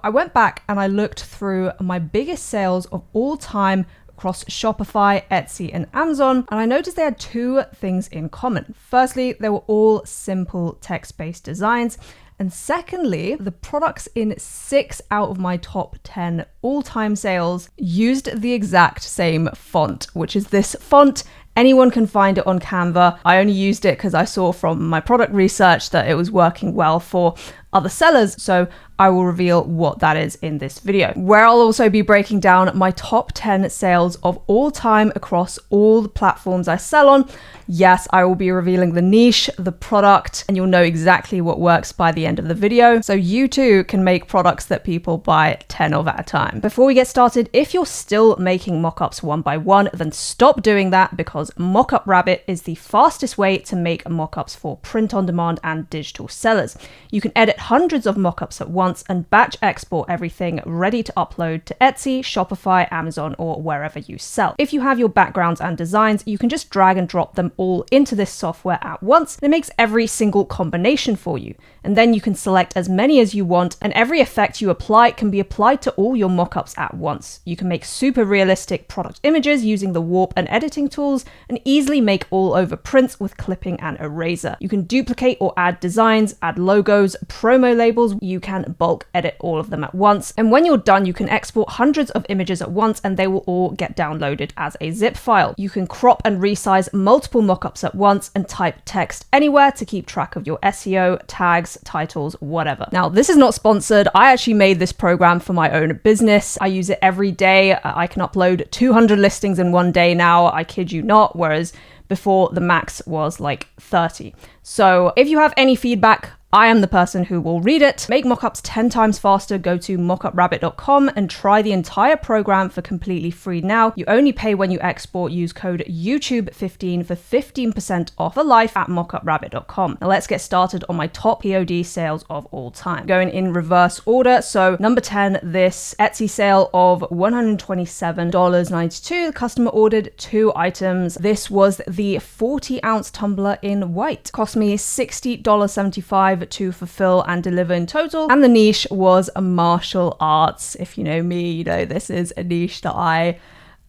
I went back and I looked through my biggest sales of all time across Shopify, Etsy, and Amazon, and I noticed they had two things in common. Firstly, they were all simple text-based designs. And secondly, the products in 6 out of my top 10 all-time sales used the exact same font, which is this font. Anyone can find it on Canva. I only used it because I saw from my product research that it was working well for other sellers, so I will reveal what that is in this video, where I'll also be breaking down my top 10 sales of all time across all the platforms I sell on. Yes, I will be revealing the niche, the product, and you'll know exactly what works by the end of the video, so you too can make products that people buy 10 of at a time. Before we get started, if you're still making mockups one by one, then stop doing that, because Mockup Rabbit is the fastest way to make mockups for print on demand and digital sellers. You can edit hundreds of mockups at once and batch export everything ready to upload to Etsy, Shopify, Amazon, or wherever you sell. If you have your backgrounds and designs, you can just drag and drop them all into this software at once, and it makes every single combination for you. And then you can select as many as you want, and every effect you apply can be applied to all your mockups at once. You can make super realistic product images using the warp and editing tools, and easily make all over prints with clipping and eraser. You can duplicate or add designs, add logos, promo labels. You can bulk edit all of them at once. And when you're done, you can export hundreds of images at once, and they will all get downloaded as a zip file. You can crop and resize multiple mockups at once and type text anywhere to keep track of your SEO, tags, titles, whatever. Now, this is not sponsored. I actually made this program for my own business. I use it every day. I can upload 200 listings in one day now. I kid you not, whereas before the max was like 30. So if you have any feedback, I am the person who will read it. Make mockups 10 times faster. Go to mockuprabbit.com and try the entire program for completely free now. You only pay when you export. Use code YouTube15 for 15% off for life at mockuprabbit.com. Now let's get started on my top POD sales of all time. Going in reverse order. So number 10, this Etsy sale of $127.92. The customer ordered 2 items. This was the 40-ounce tumbler in white. Cost me $60.75 to fulfill and deliver in total. And the niche was martial arts. If you know me, you know this is a niche that I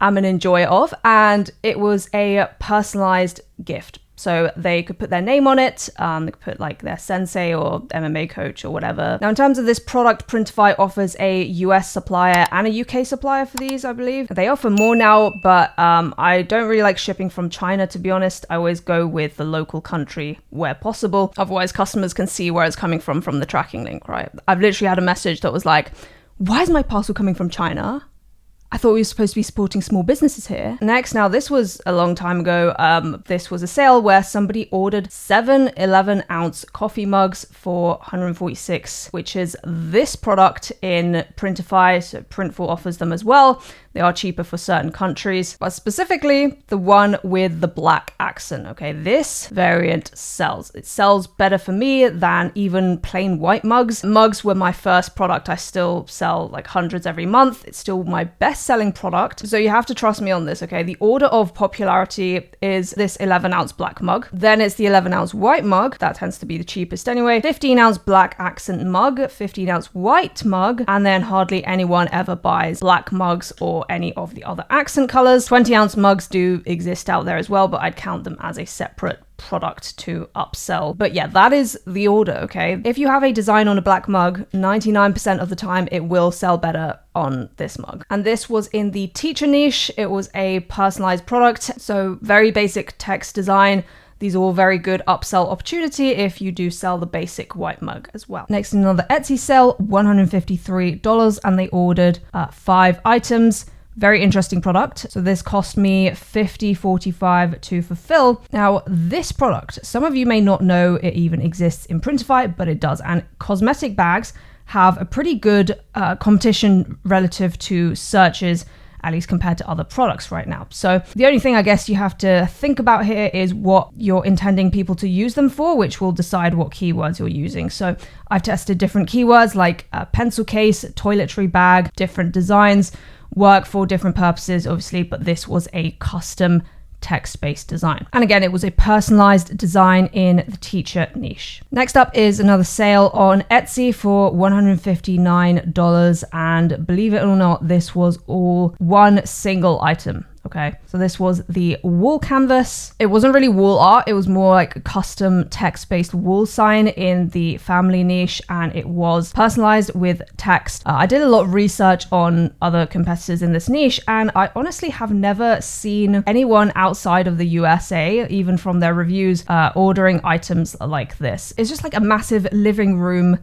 am an enjoyer of. And it was a personalized gift. So they could put their name on it, they could put like their sensei or MMA coach or whatever. Now, in terms of this product, Printify offers a US supplier and a UK supplier for these, I believe. They offer more now, but I don't really like shipping from China, to be honest. I always go with the local country where possible. Otherwise, customers can see where it's coming from the tracking link, right? I've literally had a message that was like, why is my parcel coming from China? I thought we were supposed to be supporting small businesses here. Next, now this was a long time ago. This was a sale where somebody ordered 7 11-ounce coffee mugs for $146, which is this product in Printify. So Printful offers them as well. They are cheaper for certain countries, but specifically the one with the black accent. Okay, this variant sells. It sells better for me than even plain white mugs. Mugs were my first product. I still sell like hundreds every month. It's still my best selling product. So you have to trust me on this, okay? The order of popularity is this 11-ounce black mug. Then it's the 11-ounce white mug. That tends to be the cheapest anyway. 15-ounce black accent mug, 15-ounce white mug, and then hardly anyone ever buys black mugs or any of the other accent colors. 20-ounce mugs do exist out there as well, but I'd count them as a separate product to upsell. But yeah, that is the order, okay? If you have a design on a black mug, 99% of the time it will sell better on this mug. And this was in the teacher niche. It was a personalized product, so very basic text design. These are all very good upsell opportunity if you do sell the basic white mug as well. Next, another Etsy sale, $153, and they ordered 5 items. Very interesting product. So this cost me $50.45 to fulfill. Now, this product, some of you may not know it even exists in Printify, but it does. And cosmetic bags have a pretty good competition relative to searches, at least compared to other products right now. So the only thing I guess you have to think about here is what you're intending people to use them for, which will decide what keywords you're using. So I've tested different keywords like a pencil case, toiletry bag, different designs, work for different purposes, obviously, but this was a custom text-based design. And again, it was a personalized design in the teacher niche. Next up is another sale on Etsy for $159. And believe it or not, this was all one single item. Okay, so this was the wall canvas. It wasn't really wall art. It was more like a custom text-based wall sign in the family niche, and it was personalized with text. I did a lot of research on other competitors in this niche, and I honestly have never seen anyone outside of the USA, even from their reviews, ordering items like this. It's just like a massive living room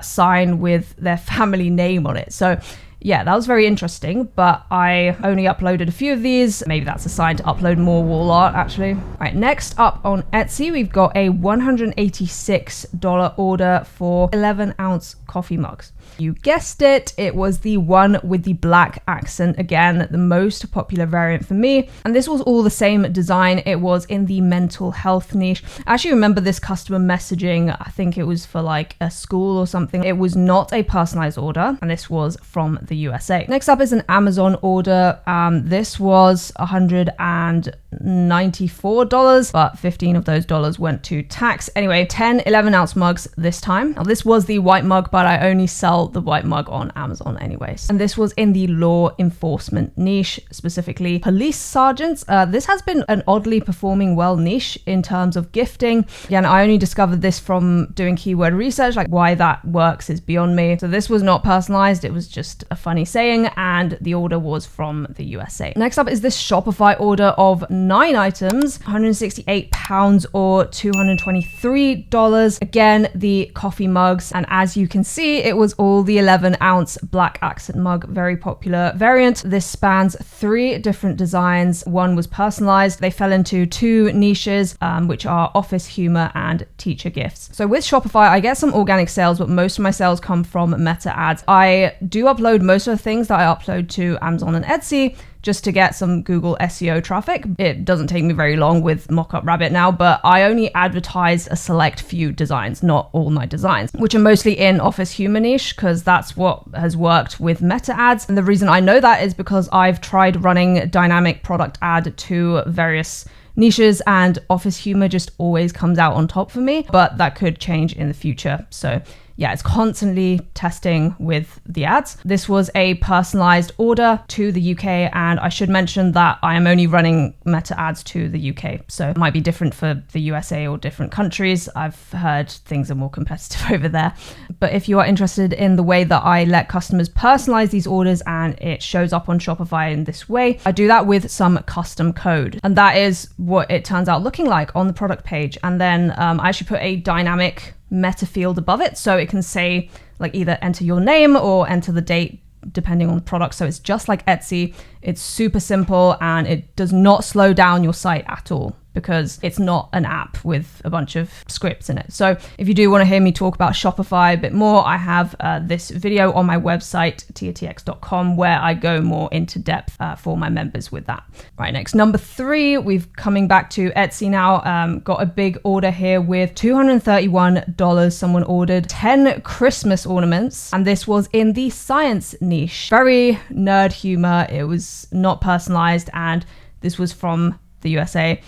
sign with their family name on it. So yeah, that was very interesting, but I only uploaded a few of these. Maybe that's a sign to upload more wall art, actually. All right, next up on Etsy, we've got a $186 order for 11-ounce coffee mugs. You guessed it, it was the one with the black accent. Again, the most popular variant for me. And this was all the same design. It was in the mental health niche. I actually remember this customer messaging. I think it was for like a school or something. It was not a personalized order, and this was from the USA. Next up is an Amazon order. This was $194, but 15 of those dollars went to tax. Anyway, 10 11-ounce mugs this time. Now, this was the white mug, but I only sell the white mug on Amazon anyways. And this was in the law enforcement niche, specifically police sergeants. This has been an oddly performing well niche in terms of gifting. Again, I only discovered this from doing keyword research, like why that works is beyond me. So this was not personalized, it was just a funny saying, and the order was from the USA. Next up is this Shopify order of 9 items, 168 pounds or $223. Again, the coffee mugs, and as you can see, it was all the 11-ounce black accent mug, very popular variant. This spans 3 different designs. One was personalized. They fell into 2 niches, which are office humor and teacher gifts. So with Shopify, I get some organic sales, but most of my sales come from Meta ads. I do upload most of the things that I upload to Amazon and Etsy just to get some Google SEO traffic. It doesn't take me very long with Mockup Rabbit now, but I only advertise a select few designs, not all my designs, which are mostly in office humor niche, because that's what has worked with Meta ads. And the reason I know that is because I've tried running dynamic product ad to various niches, and office humor just always comes out on top for me, but that could change in the future. So yeah, it's constantly testing with the ads. This was a personalized order to the UK, and I should mention that I am only running Meta ads to the UK, so it might be different for the USA or different countries. I've heard things are more competitive over there. But if you are interested in the way that I let customers personalize these orders and it shows up on Shopify in this way, I do that with some custom code. And that is what it turns out looking like on the product page. And then I actually put a dynamic meta field above it, so it can say like either enter your name or enter the date depending on the product. So it's just like Etsy. It's super simple, and it does not slow down your site at all, because it's not an app with a bunch of scripts in it. So if you do want to hear me talk about Shopify a bit more, I have this video on my website, tiatx.com, where I go more into depth for my members with that. Right, next, number 3, we've coming back to Etsy now. Got a big order here with $231. Someone ordered 10 Christmas ornaments, and this was in the science niche. Very nerd humor. It was not personalized, and this was from the USA.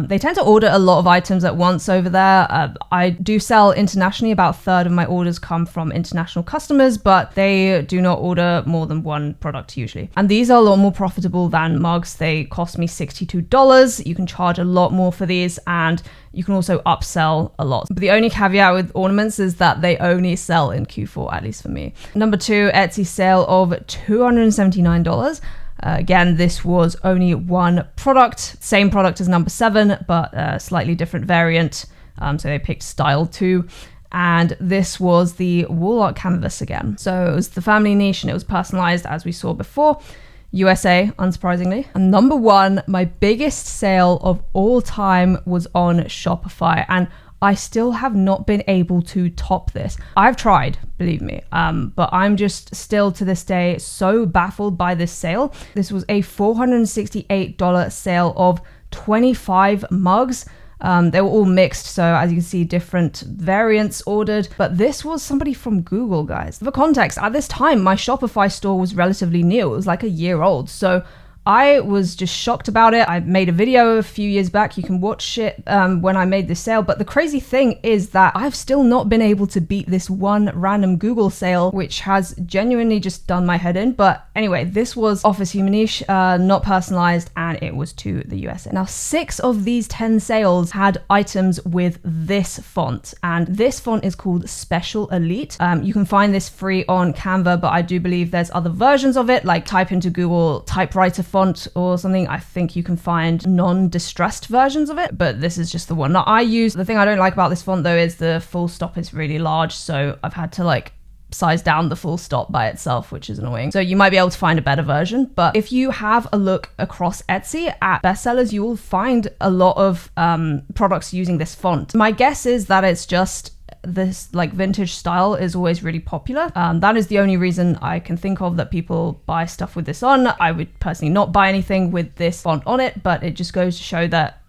They tend to order a lot of items at once over there. I do sell internationally. About a third of my orders come from international customers, but they do not order more than 1 product usually. And these are a lot more profitable than mugs. They cost me $62. You can charge a lot more for these, and you can also upsell a lot. But the only caveat with ornaments is that they only sell in Q4, at least for me. Number 2, Etsy sale of $279. Again, this was only 1 product, same product as number 7, but a slightly different variant. So they picked style 2. And this was the wall art canvas again. So it was the family niche, and it was personalized as we saw before. USA, unsurprisingly. And number 1, my biggest sale of all time was on Shopify. And I still have not been able to top this. I've tried, believe me, but I'm just still to this day so baffled by this sale. This was a $468 sale of 25 mugs. They were all mixed, so as you can see, different variants ordered. But this was somebody from Google, guys. For context, at this time, my Shopify store was relatively new. It was like a year old. So I was just shocked about it. I made a video a few years back. You can watch it when I made this sale. But the crazy thing is that I've still not been able to beat this one random Google sale, which has genuinely just done my head in. But anyway, this was Office Humaniche, not personalized, and it was to the USA. Now, 6 of these 10 sales had items with this font, and this font is called Special Elite. You can find this free on Canva, but I do believe there's other versions of it, like type into Google typewriter font or something. I think you can find non-distressed versions of it, but this is just the one that I use. The thing I don't like about this font though is the full stop is really large, so I've had to like size down the full stop by itself, which is annoying. So you might be able to find a better version, but if you have a look across Etsy at bestsellers, you will find a lot of products using this font. My guess is that it's just this like vintage style is always really popular. That is the only reason I can think of that people buy stuff with this on. I would personally not buy anything with this font on it, but it just goes to show that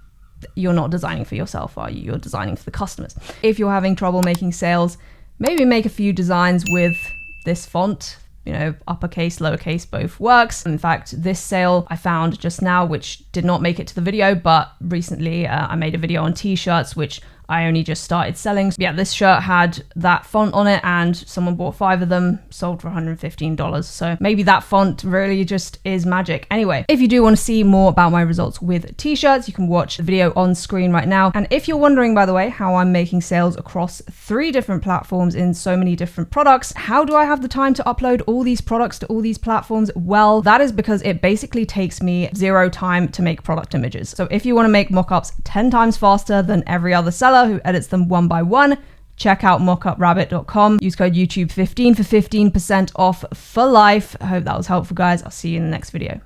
you're not designing for yourself, are you? You're designing for the customers. If you're having trouble making sales, maybe make a few designs with this font. You know, uppercase, lowercase, both works. In fact, this sale I found just now, which did not make it to the video, but recently I made a video on t-shirts, which I only just started selling. So yeah, this shirt had that font on it and someone bought 5 of them, sold for $115. So maybe that font really just is magic. Anyway, if you do want to see more about my results with t-shirts, you can watch the video on screen right now. And if you're wondering, by the way, how I'm making sales across 3 different platforms in so many different products, how do I have the time to upload all these products to all these platforms? Well, that is because it basically takes me 0 time to make product images. So if you want to make mockups 10 times faster than every other seller who edits them one by one, check out mockuprabbit.com. Use code YouTube15 for 15% off for life. I hope that was helpful, guys. I'll see you in the next video.